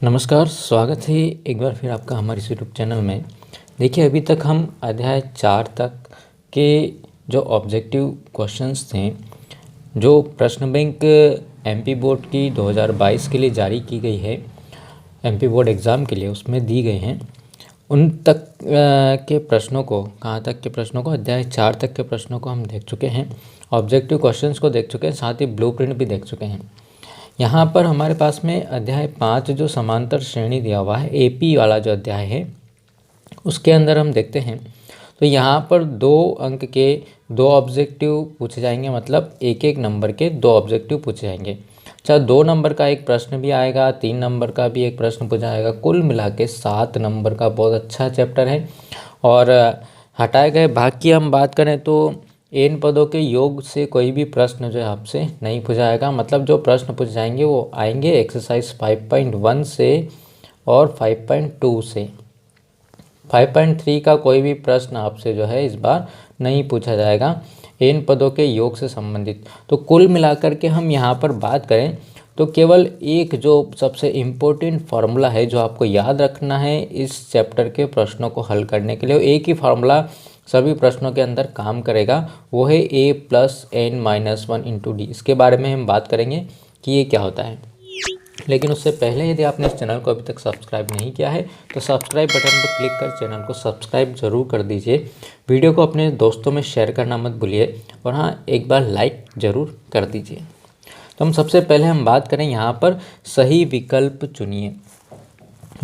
नमस्कार, स्वागत है एक बार फिर आपका हमारे इस यूट्यूब चैनल में। देखिए, अभी तक हम अध्याय 4 तक के जो ऑब्जेक्टिव क्वेश्चंस थे, जो प्रश्न बैंक एमपी बोर्ड की 2022 के लिए जारी की गई है, एमपी बोर्ड एग्ज़ाम के लिए उसमें दी गई हैं, उन तक के प्रश्नों को, कहाँ तक के प्रश्नों को, अध्याय 4 तक के प्रश्नों को हम देख चुके हैं, ऑब्जेक्टिव क्वेश्चंस को देख चुके हैं, साथ ही ब्लूप्रिंट भी देख चुके हैं। यहाँ पर हमारे पास में अध्याय 5 जो समांतर श्रेणी दिया हुआ है, एपी वाला जो अध्याय है, उसके अंदर हम देखते हैं तो यहाँ पर 2 अंक के 2 ऑब्जेक्टिव पूछे जाएंगे, मतलब एक एक नंबर के 2 ऑब्जेक्टिव पूछे जाएंगे। अच्छा, 2 नंबर का एक प्रश्न भी आएगा, 3 नंबर का भी एक प्रश्न पूछा जाएगा। कुल मिला के 7 नंबर का बहुत अच्छा चैप्टर है। और हटाए गए भाग की हम बात करें तो इन पदों के योग से कोई भी प्रश्न जो है आपसे नहीं पूछा जाएगा, मतलब जो प्रश्न पूछे जाएंगे वो आएंगे एक्सरसाइज 5.1 से और 5.2 से। 5.3 का कोई भी प्रश्न आपसे जो है इस बार नहीं पूछा जाएगा इन पदों के योग से संबंधित। तो कुल मिलाकर के हम यहाँ पर बात करें तो केवल एक जो सबसे इम्पोर्टेंट फार्मूला है जो आपको याद रखना है इस चैप्टर के प्रश्नों को हल करने के लिए, एक ही फार्मूला सभी प्रश्नों के अंदर काम करेगा, वो है a+n-1 इंटू डी। इसके बारे में हम बात करेंगे कि ये क्या होता है। लेकिन उससे पहले यदि आपने इस चैनल को अभी तक सब्सक्राइब नहीं किया है तो सब्सक्राइब बटन पर क्लिक कर चैनल को सब्सक्राइब ज़रूर कर दीजिए। वीडियो को अपने दोस्तों में शेयर करना मत भूलिए, और हाँ, एक बार लाइक ज़रूर कर दीजिए। तो हम सबसे पहले हम बात करें यहाँ पर सही विकल्प चुनिए।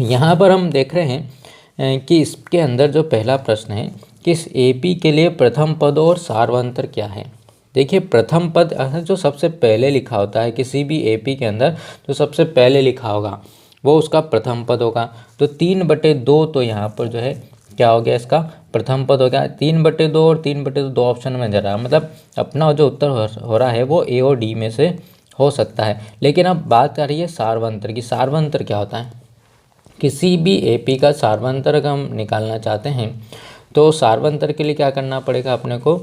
यहाँ पर हम देख रहे हैं कि इसके अंदर जो पहला प्रश्न है, किस एपी के लिए प्रथम पद और सार्वंतर क्या है। देखिए, प्रथम पद जो सबसे पहले लिखा होता है किसी भी एपी के अंदर, जो सबसे पहले लिखा होगा वो उसका प्रथम पद होगा। तो 3/2 तो यहाँ पर जो है क्या हो गया, इसका प्रथम पद हो गया। 3/2 और 3/2 दो ऑप्शन में जा रहा है, मतलब अपना जो उत्तर हो रहा है वो ए और डी में से हो सकता है। लेकिन अब बात कर रही है सार्वंतर की। सार्वंतर क्या होता है? किसी भी एपी का सार्वंतर अगर हम निकालना चाहते हैं तो सार्वंतर के लिए क्या करना पड़ेगा अपने को,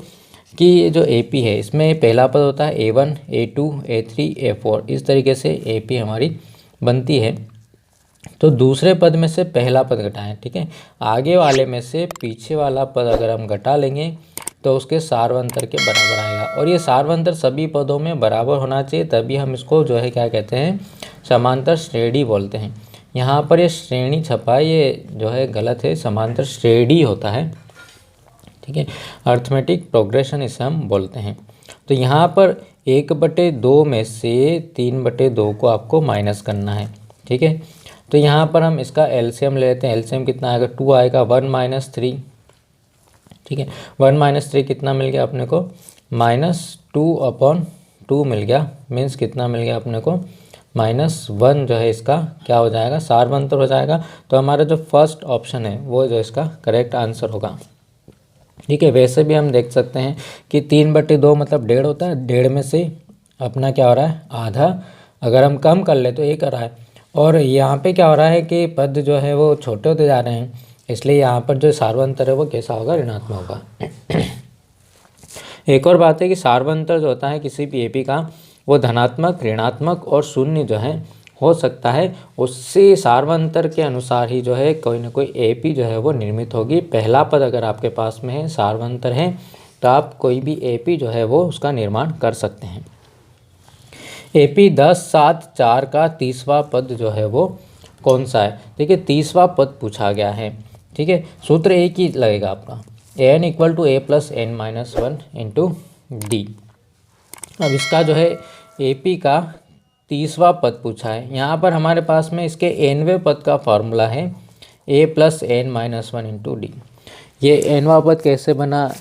कि ये जो एपी है इसमें पहला पद होता है A1, A2, A3, A4, इस तरीके से एपी हमारी बनती है। तो दूसरे पद में से पहला पद घटाएं, ठीक है। आगे वाले में से पीछे वाला पद अगर हम घटा लेंगे तो उसके सार्वंतर के बराबर आएगा, और ये सार्वंतर सभी पदों में बराबर होना चाहिए, तभी हम इसको जो है क्या कहते हैं, समांतर श्रेणी बोलते हैं। यहाँ पर ये श्रेणी छपा है, ये जो है गलत है, समांतर श्रेणी होता है, ठीक है। अर्थमेटिक प्रोग्रेशन इसे हम बोलते हैं। तो यहाँ पर 1/2 में से 3/2 को आपको माइनस करना है, ठीक है। तो यहाँ पर हम इसका एलसीएम ले लेते हैं। एलसीएम कितना आएगा, 2 आएगा, 1 - 3, ठीक है। 1 - 3 कितना मिल गया अपने को, -2/2 मिल गया, मीन्स कितना मिल गया अपने को, -1 जो है इसका क्या हो जाएगा, सार्वंतर हो जाएगा। तो हमारा जो फर्स्ट ऑप्शन है वो जो इसका करेक्ट आंसर होगा, ठीक है। वैसे भी हम देख सकते हैं कि 3/2 मतलब 1.5 होता है, 1.5 में से अपना क्या हो रहा है, आधा। अगर हम कम कर ले तो 1 आ रहा है, और यहाँ पे क्या हो रहा है कि पद जो है वो छोटे होते जा रहे हैं, इसलिए यहाँ पर जो सार्वंतर है वो कैसा होगा, ऋणात्मक होगा। एक और बात है कि सार्वंतर जो होता है किसी भी एपी का, वो धनात्मक, ऋणात्मक और शून्य जो है हो सकता है। उससे सार्वंतर के अनुसार ही जो है कोई ना कोई एपी जो है वो निर्मित होगी। पहला पद अगर आपके पास में है, सार्वंतर है, तो आप कोई भी एपी जो है वो उसका निर्माण कर सकते हैं। एपी 10, 7, 4 का 30वां पद जो है वो कौन सा है। देखिए, 30वां पद पूछा गया है, ठीक है। सूत्र एक ही लगेगा आपका, n = a+n-1 इंटू डी। अब इसका जो है एपी का 30वां पद पूछा है। यहाँ पर हमारे पास में इसके nवें पद का फार्मूला है a+n-1 इंटू डी। ये nवां पद कैसे बना,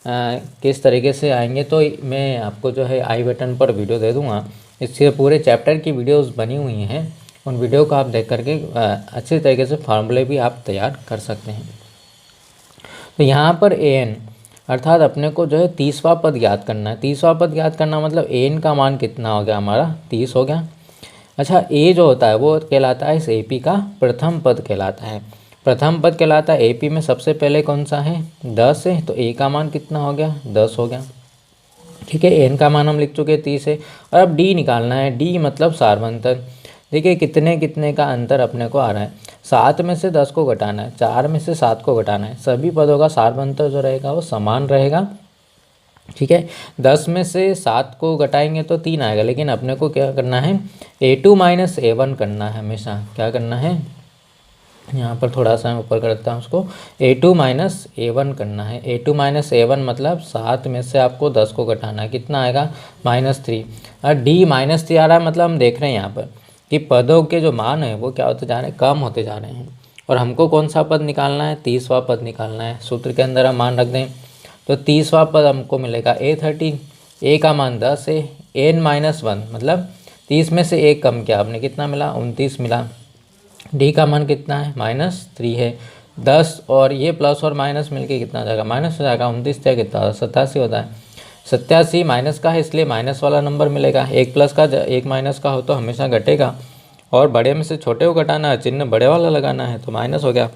किस तरीके से आएंगे, तो मैं आपको जो है आई बटन पर वीडियो दे दूँगा। इससे पूरे चैप्टर की वीडियोस बनी हुई हैं, उन वीडियो को आप देख करके अच्छे तरीके से फार्मूले भी आप तैयार कर सकते हैं। तो यहाँ पर an अर्थात अपने को जो है 30वां पद याद करना है। 30वां पद याद करना मतलब an का मान कितना हो गया हमारा, 30 हो गया। अच्छा, a जो होता है वो कहलाता है इस एपी का प्रथम पद कहलाता है। प्रथम पद कहलाता है, एपी में सबसे पहले कौन सा है, 10 है, तो a का मान कितना हो गया, 10 हो गया, ठीक है। n का मान हम लिख चुके 30 है। और अब d निकालना है। d मतलब सार्वंतर। देखिए कितने कितने का अंतर अपने को आ रहा है। 7 में से 10 को घटाना है, 4 में से 7 को घटाना है, सभी पदों का सारबंतर जो रहेगा वो समान रहेगा। ठीक है, 10 में से 7 को घटाएंगे तो 3 आएगा, लेकिन अपने को क्या करना है, A2 माइनस A1 करना है। हमेशा क्या करना है, यहाँ पर थोड़ा सा मैं ऊपर करता हूँ उसको, A2 माइनस A1 करना है। A2 माइनस A1 मतलब 7 में से आपको 10 को घटाना है, कितना आएगा, -3। और D -3 आ रहा है, मतलब हम देख रहे हैं यहाँ पर कि पदों के जो मान है वो क्या होते जा रहे हैं, कम होते जा रहे हैं। और हमको कौन सा पद निकालना है, 30वां पद निकालना है। सूत्र के अंदर हम मान रख दें तो 30वां पद हमको मिलेगा A13, A का मान 10 है, n-1 मतलब 30 में से 1 कम किया आपने, कितना मिला, 29 मिला। D का मान कितना है, -3 है। 10 और ये प्लस और माइनस मिलके कितना हो जाएगा, माइनस हो जाएगा। 29 क्या कितना होता है, 87 होता है। 87 माइनस का है इसलिए माइनस वाला नंबर मिलेगा। एक प्लस का एक माइनस का हो तो हमेशा घटेगा, और बड़े में से छोटे को घटाना है, चिन्ह बड़े वाला लगाना है, तो माइनस हो गया।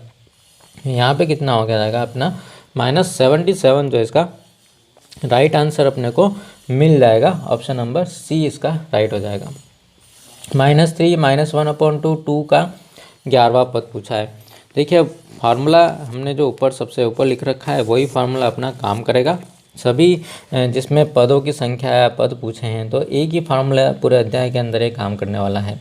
यहाँ पे कितना हो जाएगा अपना, -77 जो इसका राइट आंसर अपने को मिल जाएगा। ऑप्शन नंबर सी इसका राइट हो जाएगा। -3 -1/2 2 का 11वां पद पूछा है। देखिए फार्मूला हमने जो ऊपर सबसे ऊपर लिख रखा है वही फार्मूला अपना काम करेगा। सभी जिसमें पदों की संख्या या पद पूछे हैं तो एक ही फार्मूला पूरे अध्याय के अंदर एक काम करने वाला है।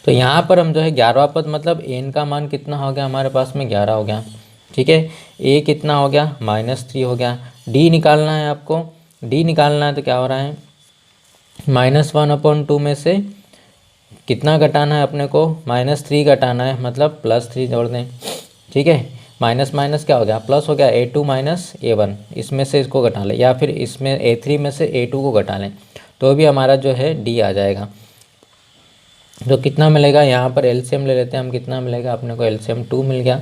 तो यहाँ पर हम जो है 11वां पद मतलब n का मान कितना हो गया हमारे पास में, 11 हो गया। ठीक है, a कितना हो गया, -3 हो गया। d निकालना है आपको, d निकालना है तो क्या हो रहा है, -1/2 में से कितना घटाना है अपने को, -3 घटाना है, मतलब +3 जोड़ दें। ठीक है, माइनस माइनस क्या हो गया, प्लस हो गया। A2 माइनस A1 इसमें से इसको घटा लें, या फिर इसमें A3 में से A2 को घटा लें तो भी हमारा जो है D आ जाएगा। तो कितना मिलेगा, यहाँ पर एलसीएम ले लेते हैं हम, कितना मिलेगा अपने को, एलसीएम 2 मिल गया,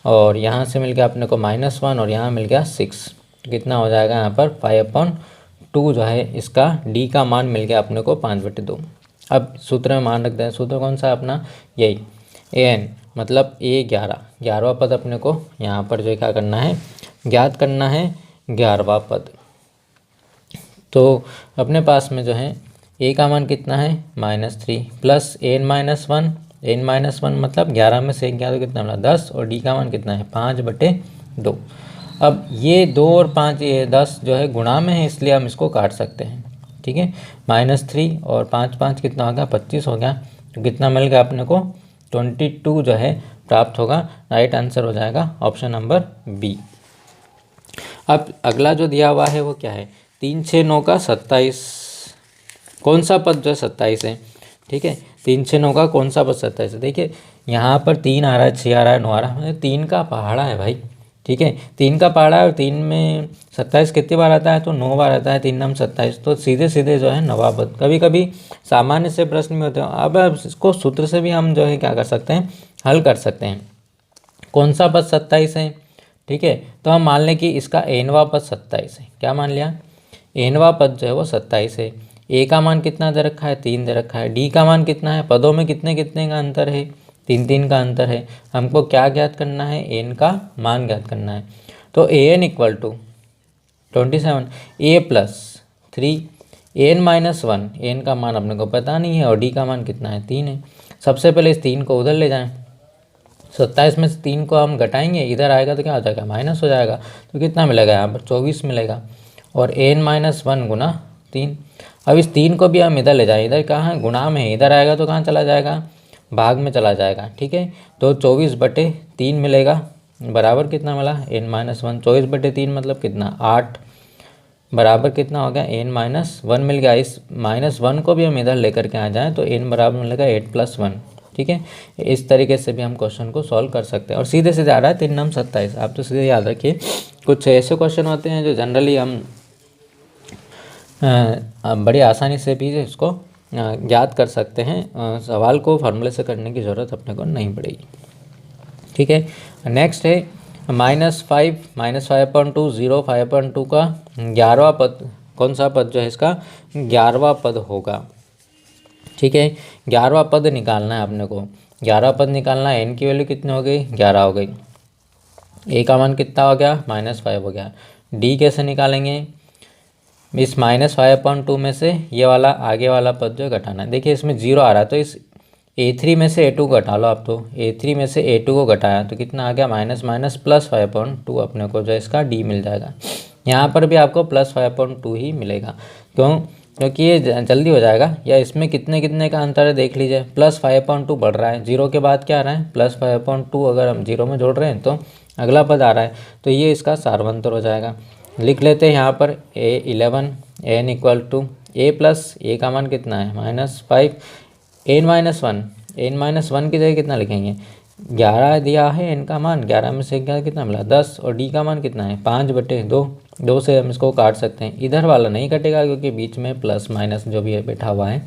और यहाँ से मिल गया अपने को -1, और यहाँ मिल गया 6। कितना हो जाएगा यहाँ पर 5/2 जो है इसका D का मान मिल गया अपने को 5/2। अब सूत्र में मान रख दें, सूत्र कौन सा है अपना, यही an मतलब A11, 11वां पद अपने को यहाँ पर जो क्या करना है, ज्ञात करना है 11वां पद। तो अपने पास में जो है a का मान कितना है, -3 प्लस n-1, n-1 मतलब 11 में से 1 गया तो कितना मिला, 10, और d का मान कितना है, 5/2। अब ये 2 और 5 ये 10 जो है गुणा में है, इसलिए हम इसको काट सकते हैं। ठीक है, -3 और 5 5 कितना हो गया, 25 हो गया। तो कितना मिल गया अपने को, 22 जो है प्राप्त होगा। राइट आंसर हो जाएगा ऑप्शन नंबर बी। अब अगला जो दिया हुआ है वो क्या है, 3 6 9 का 27, कौन सा पद जो है 27 है। ठीक है, 3 6 9 का कौन सा पद 27 है। देखिए यहाँ पर 3 आ रहा है, 6 आ रहा है, 9 आ रहा है, मतलब 3 का पहाड़ा है भाई। ठीक है, 3 का पहाड़ा है, और 3 में 27 कितनी बार आता है, तो 9 बार आता है, 3 नाम 27, तो सीधे सीधे जो है 9वां पद। कभी कभी सामान्य से प्रश्न में होते हैं, अब इसको सूत्र से भी हम जो है क्या कर सकते हैं, हल कर सकते हैं। कौन सा पद 27 है, ठीक है, तो हम मान लें कि इसका nवां पद 27 है। क्या मान लिया, nवां पद जो है वो 27 है। a का मान कितना दे रखा है, 3 दे रखा है। d का मान कितना है, पदों में कितने कितने का अंतर है, 3 3 का अंतर है। हमको क्या ज्ञात करना है, n का मान ज्ञात करना है। तो an equal to 27, a plus 3 n-1, n का मान अपने को पता नहीं है, और d का मान कितना है, 3 है। सबसे पहले इस 3 को उधर ले जाएं, 27 में से 3 को हम घटाएंगे, इधर आएगा तो क्या हो जाएगा, माइनस हो जाएगा। तो कितना मिलेगा यहाँ पर 24 मिलेगा, और n-1 गुना 3। अब इस 3 को भी हम इधर ले जाएं, इधर कहाँ है, गुणा में है, इधर आएगा तो कहाँ चला जाएगा, भाग में चला जाएगा। ठीक है, तो 24/3 मिलेगा, बराबर कितना मिला, n-1। 24/3 मतलब कितना, 8, बराबर कितना हो गया, n-1 मिल गया। इस -1 को भी हम इधर लेकर के आ जाएँ तो n बराबर मिलेगा 8+1। ठीक है, इस तरीके से भी हम क्वेश्चन को सॉल्व कर सकते हैं, और सीधे सीधे आ रहा है 3 नाम 27। आप तो सीधे याद रखिए, कुछ ऐसे क्वेश्चन होते हैं जो जनरली हम बड़ी आसानी से भी इसको ज्ञात कर सकते हैं। सवाल को फार्मूले से करने की ज़रूरत अपने को नहीं पड़ेगी। ठीक है, नेक्स्ट है -5 -5/2 0 5/2 का 11वां पद, कौन सा पद जो है इसका 11वां पद होगा। ठीक है, 11वां पद निकालना है अपने को। 11वां पद निकालना है, n की वैल्यू कितनी हो गई, 11 हो गई। a का मान कितना हो गया, -5 हो गया। d कैसे निकालेंगे, इस -5/2 में से ये वाला आगे वाला पद जो है घटाना है। देखिए इसमें 0 आ रहा है तो इस A3 में से A2 घटा लो आप। तो A3 में से A2 को घटाया तो कितना आ गया, माइनस माइनस +5/2 अपने को जो है इसका D मिल जाएगा। यहाँ पर भी आपको +5/2 ही मिलेगा। क्यों? क्योंकि ये जल्दी हो जाएगा। या इसमें कितने कितने का अंतर है देख लीजिए, +5/2 बढ़ रहा है, 0 के बाद क्या आ रहा है +5/2। अगर हम 0 में जोड़ रहे हैं तो अगला पद आ रहा है, तो ये इसका सार्वंतर हो जाएगा। लिख लेते हैं यहाँ पर A11 n equal to A plus A का मान कितना है -5 n-1 की जगह कितना लिखेंगे 11 दिया है n का मान, 11 में से 11 कितना मिला 10, और D का मान कितना है 5/2। 2 से हम इसको काट सकते हैं। इधर वाला नहीं कटेगा क्योंकि बीच में प्लस माइनस जो भी है बैठा हुआ है,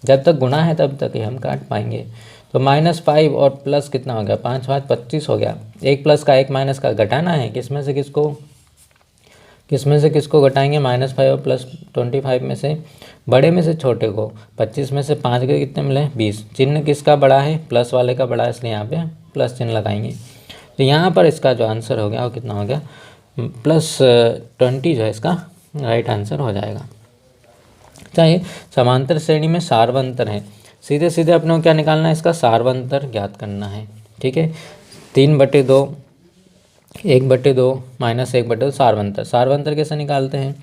जब तक गुणा है तब तक ही हम काट पाएंगे। तो -5 और प्लस कितना हो गया 5 5 25 हो गया। एक प्लस का एक माइनस का घटाना है, किस में से किसको घटाएंगे -5 और +25 में से बड़े में से छोटे को। 25 में से 5 के कितने मिले 20। चिन्ह किसका बड़ा है, प्लस वाले का बड़ा है, इसलिए यहाँ पे प्लस चिन्ह लगाएंगे। तो यहाँ पर इसका जो आंसर हो गया वो कितना हो गया +20 जो है इसका राइट आंसर हो जाएगा। चाहिए समांतर श्रेणी में सार्वंतर है, सीधे सीधे अपने को क्या निकालना है, इसका सार्वंतर ज्ञात करना है। ठीक है, 3/2 1/2 -1/2 सार्वंतर। सार्वंतर कैसे निकालते हैं,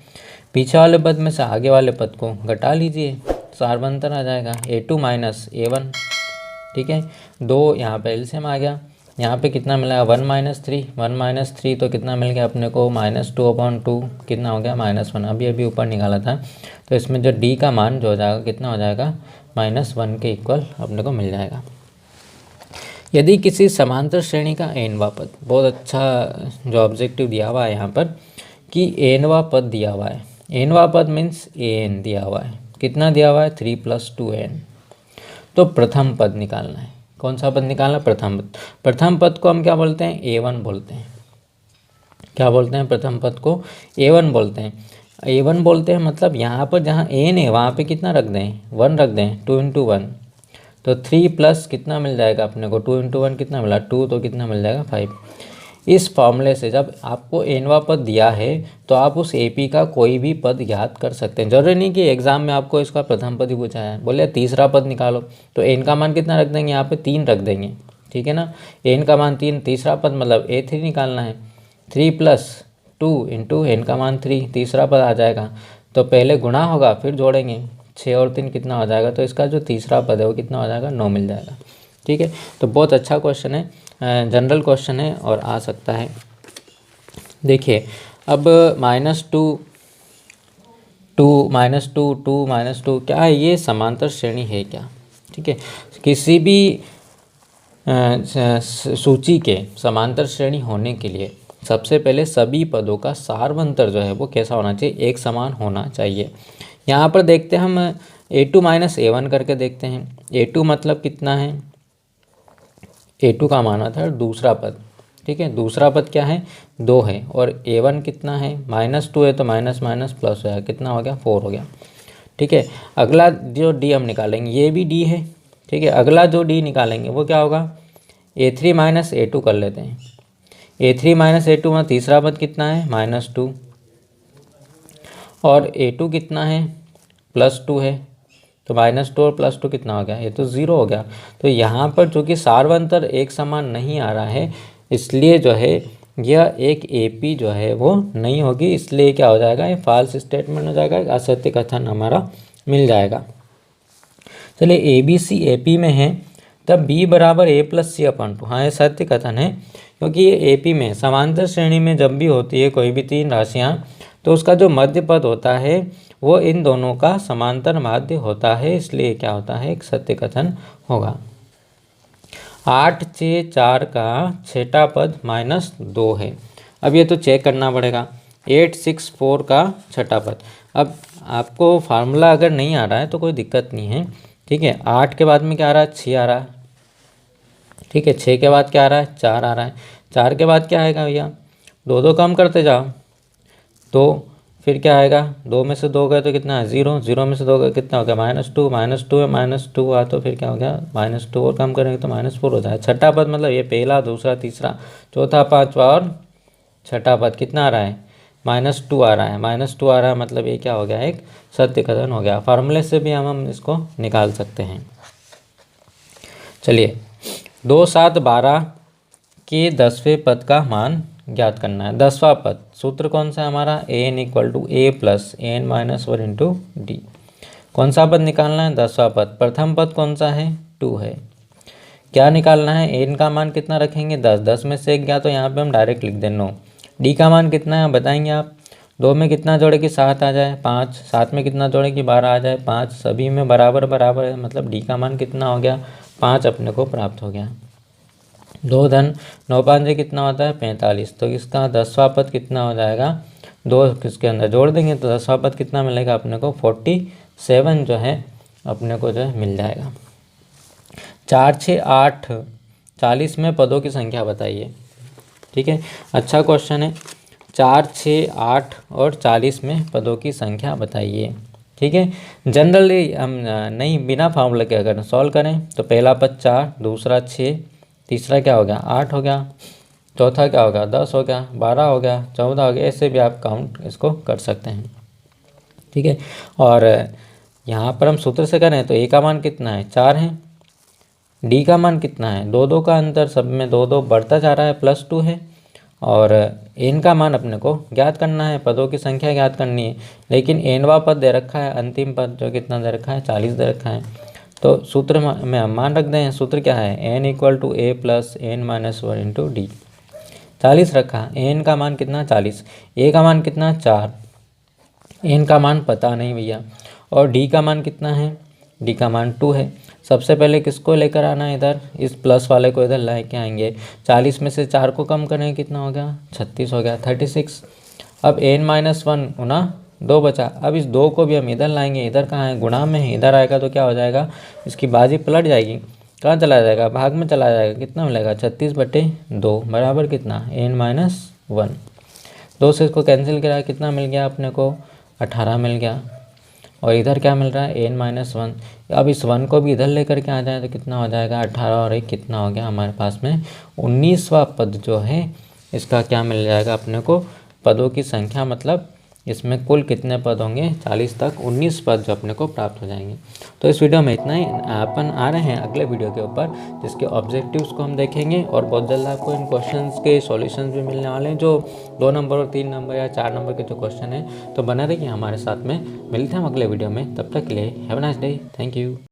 पीछे वाले पद में से आगे वाले पद को घटा लीजिए, सार्वंतर आ जाएगा A2 - A1। ठीक है, 2 यहाँ पे एलसीएम आ गया। यहाँ पे कितना मिला 1 - 3 तो कितना मिल गया अपने को -2/2 कितना हो गया -1। अभी ऊपर निकाला था, तो इसमें जो D का मान जो हो जाएगा कितना हो जाएगा -1 के इक्वल अपने को मिल जाएगा। यदि किसी समांतर श्रेणी का n-वा पद, बहुत अच्छा जो ऑब्जेक्टिव दिया हुआ है यहाँ पर कि n-वा पद दिया हुआ है, n-वा पद मीन्स an दिया हुआ है, कितना दिया हुआ है 3 + 2n। तो प्रथम पद निकालना है। कौन सा पद निकालना, प्रथम पद। प्रथम पद को हम क्या बोलते हैं A1 बोलते हैं। क्या बोलते हैं, प्रथम पद को A1 बोलते हैं। A1 बोलते हैं मतलब यहाँ पर जहाँ n है वहाँ पे कितना रख दें 1 रख दें, 2 × 1 तो 3 प्लस कितना मिल जाएगा अपने को 2 × 1 कितना मिला 2, तो कितना मिल जाएगा 5। इस फॉर्मूले से जब आपको n-वा पद दिया है तो आप उस AP का कोई भी पद याद कर सकते हैं। जरूरी नहीं कि एग्जाम में आपको इसका प्रथम पद ही पूछा है, बोले तीसरा पद निकालो तो n का मान कितना रख देंगे, यहाँ पे 3 रख देंगे। ठीक है ना, n का मान 3, तीसरा पद मतलब A3 निकालना है। 3 + 2 × n का मान 3, तीसरा पद आ जाएगा। तो पहले गुणा होगा फिर जोड़ेंगे, 6 और 3 कितना हो जाएगा, तो इसका जो तीसरा पद है वो कितना हो जाएगा 9 मिल जाएगा। ठीक है, तो बहुत अच्छा क्वेश्चन है, जनरल क्वेश्चन है और आ सकता है। देखिए अब -2 -2 क्या है, ये समांतर श्रेणी है क्या। ठीक है, किसी भी सूची के समांतर श्रेणी होने के लिए सबसे पहले सभी पदों का सार्वंतर जो है वो कैसा होना चाहिए, एक समान होना चाहिए। यहाँ पर देखते हैं हम A2 - A1 करके देखते हैं। A2 मतलब कितना है, A2 का माना था दूसरा पद। ठीक है, दूसरा पद क्या है 2 है, और A1 कितना है -2 है, तो माइनस माइनस प्लस हो जाएगा, कितना हो गया 4 हो गया। ठीक है, अगला जो D हम निकालेंगे ये भी D है। ठीक है, अगला जो D निकालेंगे वो क्या होगा A3 - A2 कर लेते हैं। A3 - A2 में तीसरा पद कितना है -2, और A2 कितना है +2 है, तो -2 और +2 कितना हो गया, ये तो 0 हो गया। तो यहाँ पर चूँकि सार्वंतर एक समान नहीं आ रहा है, इसलिए जो है यह एक AP जो है वो नहीं होगी, इसलिए क्या हो जाएगा, ये फॉल्स स्टेटमेंट हो जाएगा, असत्य कथन हमारा मिल जाएगा। चलिए ABC AP में है, तब B = A + C/2। हाँ, ये सत्य कथन है, क्योंकि ये AP में समांतर श्रेणी में जब भी होती है कोई भी 3 राशियाँ, तो उसका जो मध्य पद होता है वो इन दोनों का समांतर माध्य होता है, इसलिए क्या होता है, एक सत्य कथन होगा। 8 6 4 का छठा पद -2 है। अब ये तो चेक करना पड़ेगा। 8 6 4 का छठा पद, अब आपको फार्मूला अगर नहीं आ रहा है तो कोई दिक्कत नहीं है। ठीक है, 8 के बाद में क्या आ रहा है 6 आ रहा है। ठीक है, 6 के बाद क्या आ रहा है 4 आ रहा है। 4 के बाद क्या आएगा भैया, 2 कम करते जाओ, तो फिर क्या आएगा, 2 में से 2 गए तो कितना है 0, 0 में से 2 गए कितना हो गया -2, -2 में -2 हुआ तो फिर क्या हो गया -2 और कम करेंगे तो -4 हो जाएगा। छठा पद मतलब ये पहला दूसरा तीसरा चौथा पांचवा और छठा पद कितना आ रहा है -2 आ रहा है, -2 आ रहा है मतलब ये क्या हो गया, एक सत्य कथन हो गया। फार्मूले से भी हम इसको निकाल सकते हैं। चलिए 2, 7, 12 के 10वें पद का मान ज्ञात करना है। 10वां पद, सूत्र कौन सा है हमारा, an = a + n - 1 × d। कौन सा पद निकालना है, 10वां पद। प्रथम पद कौन सा है, 2 है। क्या निकालना है, n का मान कितना रखेंगे, 10, 10 में से 1 गया तो यहाँ पे हम डायरेक्ट लिख दें 9। d का मान कितना है बताएंगे आप, 2 में कितना जोड़े कि 7 आ जाए, 5, 7 में कितना जोड़े कि 12 आ जाए, 5, सभी में बराबर बराबर है, मतलब d का मान कितना हो गया, 5 अपने को प्राप्त हो गया। 2 धन 9 5 से कितना होता है, 45। तो इसका 10वां पद कितना हो जाएगा, 2 किसके अंदर जोड़ देंगे तो 10वां पद कितना मिलेगा अपने को, 47 जो है अपने को जो है मिल जाएगा। 4, 6, 8, 40 में पदों की संख्या बताइए। ठीक है, अच्छा क्वेश्चन है। 4, 6, 8 और 40 में पदों की संख्या बताइए। ठीक है, जनरली हम नहीं बिना फार्मूला के अगर सॉल्व करें तो पहला पद 4, दूसरा 6, तीसरा क्या हो गया, 8 हो गया, चौथा क्या हो गया, 10 हो गया, 12 हो गया, 14 हो गया। ऐसे भी आप काउंट इसको कर सकते हैं। ठीक है, और यहाँ पर हम सूत्र से करें तो a का मान कितना है, 4 है। d का मान कितना है, 2 2 का अंतर, सब में 2 2 बढ़ता जा रहा है, +2 है। और n का मान अपने को ज्ञात करना है, पदों की संख्या ज्ञात करनी है। लेकिन nवां पद दे रखा है, अंतिम पद जो कितना दे रखा है, 40 दे रखा है। तो सूत्र में हम मान रख दें, सूत्र क्या है, n = a + n - 1 × d। 40 रखा, n का मान कितना, 40, a का मान कितना, 4, n का मान पता नहीं भैया, और d का मान कितना है, d का मान 2 है। सबसे पहले किसको लेकर आना है, इधर इस प्लस वाले को इधर लेके आएंगे। 40 में से 4 को कम करें, कितना हो गया, 36 हो गया, 36। अब n - 1 गुना 2 बचा। अब इस 2 को भी हम इधर लाएंगे, इधर कहाँ है, गुणा में है, इधर आएगा तो क्या हो जाएगा, इसकी बाजी पलट जाएगी, कहाँ चला जाएगा, भाग में चला जाएगा। कितना मिलेगा, 36/2 बराबर कितना, n - 1। 2 से इसको कैंसिल करा, कितना मिल गया अपने को, 18 मिल गया। और इधर क्या मिल रहा है, n - 1। अब इस 1 को भी इधर लेकर के आ जाए तो कितना हो जाएगा, 18 और 1 कितना हो गया हमारे पास में, 19वां पद जो है इसका क्या मिल जाएगा अपने को, पदों की संख्या, मतलब इसमें कुल कितने पद होंगे, 40 तक 19 पद जो अपने को प्राप्त हो जाएंगे। तो इस वीडियो में इतना ही। अपन आ रहे हैं अगले वीडियो के ऊपर जिसके ऑब्जेक्टिव्स को हम देखेंगे, और बहुत जल्द आपको इन क्वेश्चंस के सॉल्यूशंस भी मिलने वाले हैं, जो 2 नंबर और 3 नंबर या 4 नंबर के जो क्वेश्चन हैं। तो बना रहिए हमारे साथ में, मिलते हैं हम अगले वीडियो में। तब तक के लिए have a nice day, thank you.